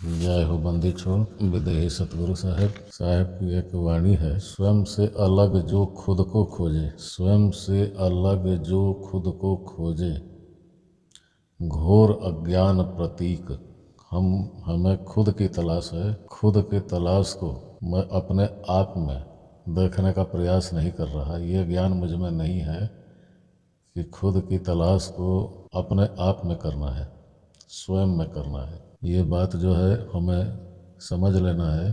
जय हो बंदी छोड़ विदेही सतगुरु साहब की एक वाणी है। स्वयं से अलग जो खुद को खोजे, स्वयं से अलग जो खुद को खोजे, घोर अज्ञान प्रतीक। हमें खुद की तलाश है। खुद की तलाश को मैं अपने आप में देखने का प्रयास नहीं कर रहा। ये ज्ञान मुझ में नहीं है कि खुद की तलाश को अपने आप में करना है, स्वयं में करना है। ये बात जो है हमें समझ लेना है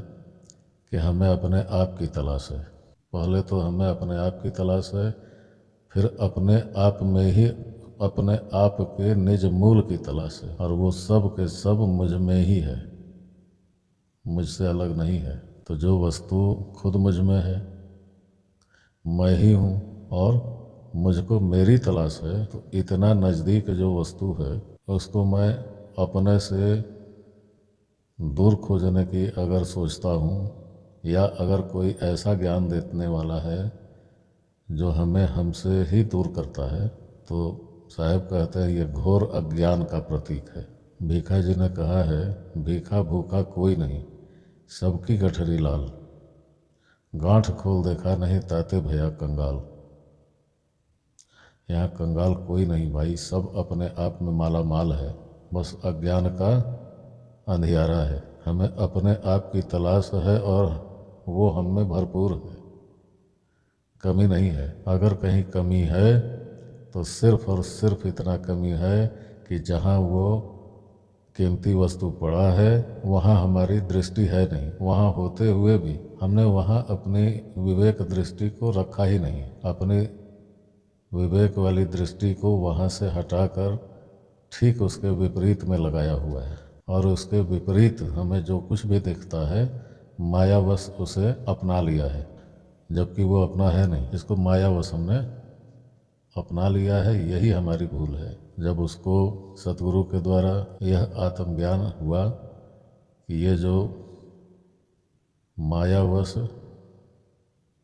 कि हमें अपने आप की तलाश है। पहले तो हमें अपने आप की तलाश है, फिर अपने आप में ही अपने आप के निज मूल की तलाश है। और वो सब के सब मुझ में ही है, मुझसे अलग नहीं है। तो जो वस्तु खुद मुझ में है, मैं ही हूँ और मुझको मेरी तलाश है। तो इतना नज़दीक जो वस्तु है उसको मैं अपने से दूर खोजने की अगर सोचता हूँ, या अगर कोई ऐसा ज्ञान देने वाला है जो हमें हमसे ही दूर करता है, तो साहब कहते हैं ये घोर अज्ञान का प्रतीक है। भीखा जी ने कहा है, भीखा भूखा कोई नहीं, सबकी गठरी लाल, गांठ खोल देखा नहीं ताते भया कंगाल। यहाँ कंगाल कोई नहीं भाई, सब अपने आप में माला माल है। बस अज्ञान का अंधियारा है। हमें अपने आप की तलाश है और वो हम में भरपूर है, कमी नहीं है। अगर कहीं कमी है तो सिर्फ और सिर्फ इतना कमी है कि जहाँ वो कीमती वस्तु पड़ा है वहाँ हमारी दृष्टि है नहीं। वहाँ होते हुए भी हमने वहाँ अपनी विवेक दृष्टि को रखा ही नहीं। अपनी विवेक वाली दृष्टि को वहाँ से हटाकर ठीक उसके विपरीत में लगाया हुआ है। और उसके विपरीत हमें जो कुछ भी दिखता है, मायावश उसे अपना लिया है, जबकि वो अपना है नहीं। इसको मायावश हमने अपना लिया है। यही हमारी भूल है। जब उसको सतगुरु के द्वारा यह आत्मज्ञान हुआ कि ये जो मायावश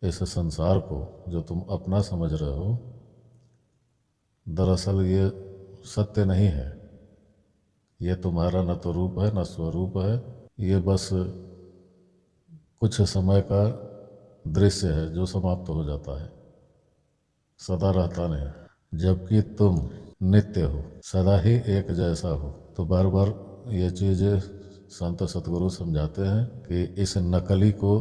इस संसार को जो तुम अपना समझ रहे हो, दरअसल ये सत्य नहीं है। ये तुम्हारा न तो रूप है न स्वरूप है। ये बस कुछ समय का दृश्य है जो समाप्त हो जाता है, सदा रहता नहीं। जबकि तुम नित्य हो, सदा ही एक जैसा हो। तो बार बार ये चीज़ें संत सतगुरु समझाते हैं कि इस नकली को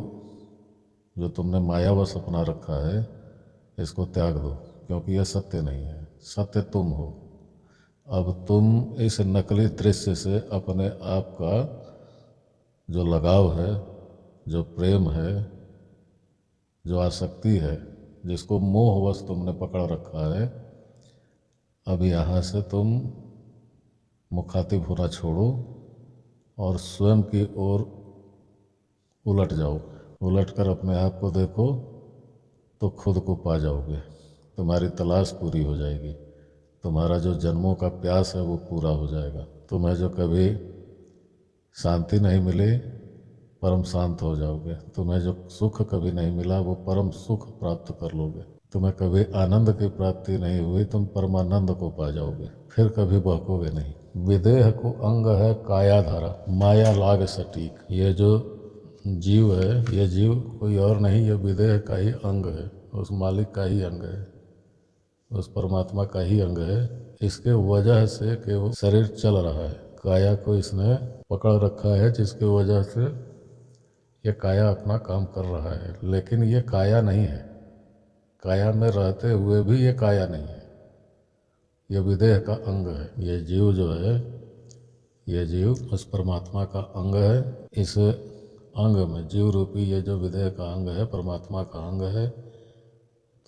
जो तुमने मायावश अपना रखा है, इसको त्याग दो, क्योंकि यह सत्य नहीं है। सत्य तुम हो। अब तुम इस नकली दृश्य से अपने आप का जो लगाव है, जो प्रेम है, जो आसक्ति है, जिसको मोहवश तुमने पकड़ रखा है, अब यहाँ से तुम मुखातिब होना छोड़ो और स्वयं की ओर उलट जाओ। उलट कर अपने आप को देखो तो खुद को पा जाओगे। तुम्हारी तलाश पूरी हो जाएगी। तुम्हारा जो जन्मों का प्यास है वो पूरा हो जाएगा। तुम्हें जो कभी शांति नहीं मिली, परम शांत हो जाओगे। तुम्हें जो सुख कभी नहीं मिला, वो परम सुख प्राप्त कर लोगे। तुम्हें कभी आनंद की प्राप्ति नहीं हुई, तुम परमानंद को पा जाओगे। फिर कभी बहकोगे नहीं। विदेह को अंग है काया धारा, माया लाग सटीक। ये जो जीव है, ये जीव कोई और नहीं, ये विदेह का ही अंग है, उस मालिक का ही अंग है, उस परमात्मा का ही अंग है। इसके वजह से कि वो शरीर चल रहा है, काया को इसने पकड़ रखा है, जिसके वजह से ये काया अपना काम कर रहा है। लेकिन ये काया नहीं है। काया में रहते हुए भी ये काया नहीं है। ये विदेह का अंग है। ये जीव जो है, ये जीव उस परमात्मा का अंग है। इस अंग में जीव रूपी ये जो विदेह का अंग है, परमात्मा का अंग है।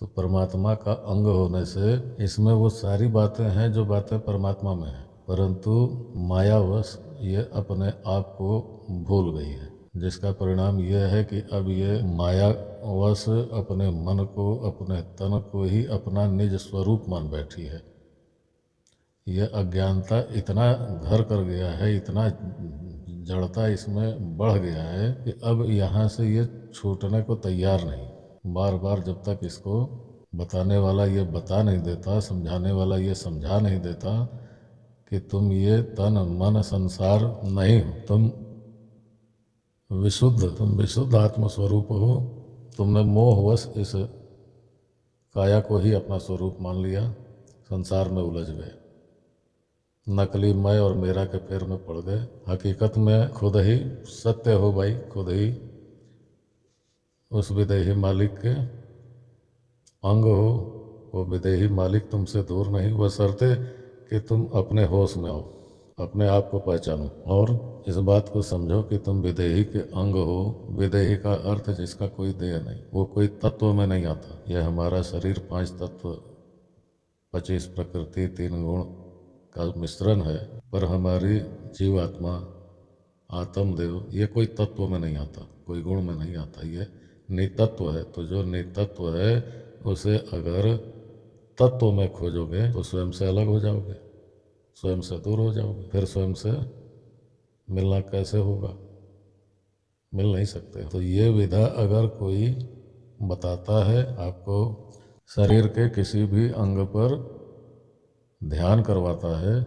तो परमात्मा का अंग होने से इसमें वो सारी बातें हैं जो बातें परमात्मा में हैं, परंतु मायावश ये अपने आप को भूल गई है, जिसका परिणाम यह है कि अब ये मायावश अपने मन को, अपने तन को ही अपना निज स्वरूप मान बैठी है। यह अज्ञानता इतना घर कर गया है, इतना जड़ता इसमें बढ़ गया है कि अब यहाँ से ये छूटने को तैयार नहीं। बार बार जब तक इसको बताने वाला ये बता नहीं देता, समझाने वाला ये समझा नहीं देता कि तुम ये तन मन संसार नहीं हो, तुम विशुद्ध, तुम विशुद्ध आत्मस्वरूप हो। तुमने मोहवश इस काया को ही अपना स्वरूप मान लिया, संसार में उलझ गए, नकली मैं और मेरा के फेर में पड़ गए। हकीकत में खुद ही सत्य हो भाई, खुद ही उस विदेही मालिक के अंग हो। वो विदेही मालिक तुमसे दूर नहीं, बशर्ते कि तुम अपने होश में आओ, अपने आप को पहचानो और इस बात को समझो कि तुम विदेही के अंग हो। विदेही का अर्थ जिसका कोई देह नहीं, वो कोई तत्व में नहीं आता। यह हमारा शरीर 5 तत्व 25 प्रकृति 3 गुण का मिश्रण है, पर हमारी जीवात्मा आत्मदेव ये कोई तत्व में नहीं आता, कोई गुण में नहीं आता, ये नितत्व है। तो जो नितत्व है उसे अगर तत्व में खोजोगे तो स्वयं से अलग हो जाओगे, स्वयं से दूर हो जाओगे, फिर स्वयं से मिलना कैसे होगा? मिल नहीं सकते। तो ये विधा अगर कोई बताता है आपको, शरीर के किसी भी अंग पर ध्यान करवाता है,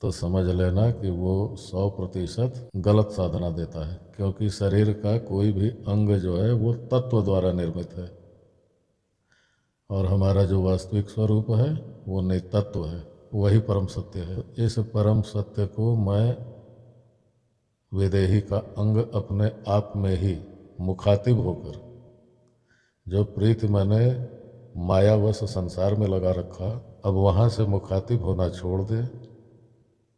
तो समझ लेना कि वो 100% गलत साधना देता है, क्योंकि शरीर का कोई भी अंग जो है वो तत्व द्वारा निर्मित है और हमारा जो वास्तविक स्वरूप है वो नितत्व है, वही परम सत्य है। इस परम सत्य को मैं विदेही का अंग अपने आप में ही मुखातिब होकर, जो प्रीति मैंने मायावश संसार में लगा रखा, अब वहाँ से मुखातिब होना छोड़ दे।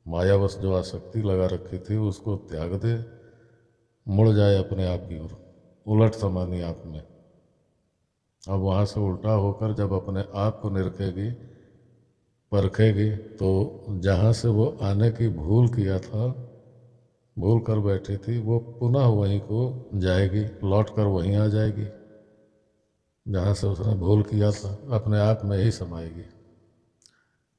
मायावश जो आसक्ति लगा रखी थी उसको त्याग दे, मुड़ जाए अपने आप की ओर, उलट समानी आप में। अब वहाँ से उल्टा होकर जब अपने आप को निरखेगी, परखेगी, तो जहाँ से वो आने की भूल किया था, भूल कर बैठी थी, वो पुनः वहीं को जाएगी, लौट कर वहीं आ जाएगी जहाँ से उसने भूल किया था, अपने आप में ही समाएगी,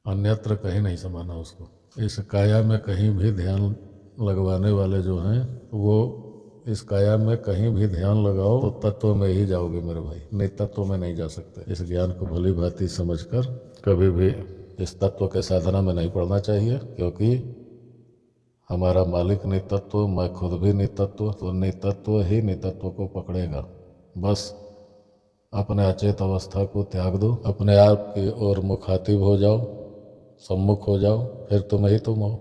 अन्यत्र कहीं नहीं समाना उसको। इस काया में कहीं भी ध्यान लगवाने वाले जो हैं वो इस काया में कहीं भी ध्यान लगाओ तो तत्व में ही जाओगे मेरे भाई, नहीं तत्व में नहीं जा सकते। इस ज्ञान को भली भांति समझकर कभी भी इस तत्व के साधना में नहीं पड़ना चाहिए, क्योंकि हमारा मालिक नितत्व, मैं खुद भी नितत्व, तो नितत्व ही नितत्व को पकड़ेगा। बस अपने अचेत अवस्था को त्याग दो, अपने आप की ओर मुखातिब हो जाओ, सम्मुख हो जाओ, फिर तुम ही तुम हो,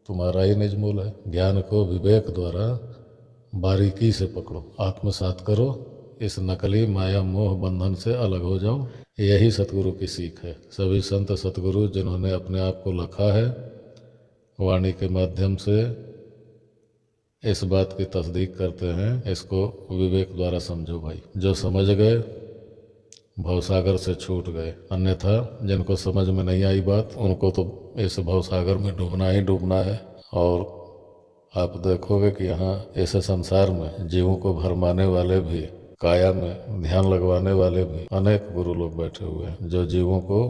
तुम्हारा ही निज मूल है। ज्ञान को विवेक द्वारा बारीकी से पकड़ो, आत्मसात करो, इस नकली माया मोह बंधन से अलग हो जाओ। यही सतगुरु की सीख है। सभी संत सतगुरु जिन्होंने अपने आप को लखा है, वाणी के माध्यम से इस बात की तस्दीक करते हैं। इसको विवेक द्वारा समझो भाई। जो समझ गए भवसागर से छूट गए, अन्यथा जिनको समझ में नहीं आई बात, उनको तो इस भवसागर में डूबना ही डूबना है। और आप देखोगे कि यहाँ इस संसार में जीवों को भरमाने वाले भी, काया में ध्यान लगवाने वाले भी अनेक गुरु लोग बैठे हुए हैं, जो जीवों को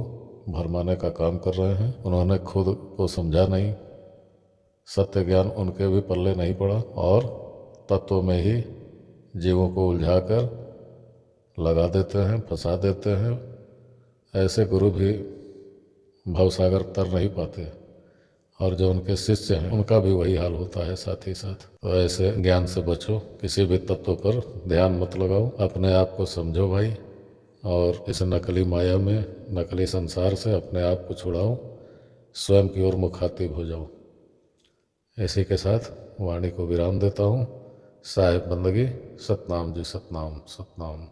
भरमाने का काम कर रहे हैं। उन्होंने खुद को समझा नहीं, सत्य ज्ञान उनके भी पल्ले नहीं पड़ा और तत्व में ही जीवों को उलझाकर लगा देते हैं, फंसा देते हैं। ऐसे गुरु भी भवसागर तर नहीं पाते और जो उनके शिष्य हैं उनका भी वही हाल होता है साथ ही साथ। तो ऐसे ज्ञान से बचो, किसी भी तत्व पर ध्यान मत लगाओ, अपने आप को समझो भाई, और इस नकली माया में, नकली संसार से अपने आप को छुड़ाओ, स्वयं की ओर मुखातिब हो जाओ। इसी के साथ वाणी को विराम देता हूँ। साहिब बंदगी। सतनाम जी, सतनाम, सतनाम।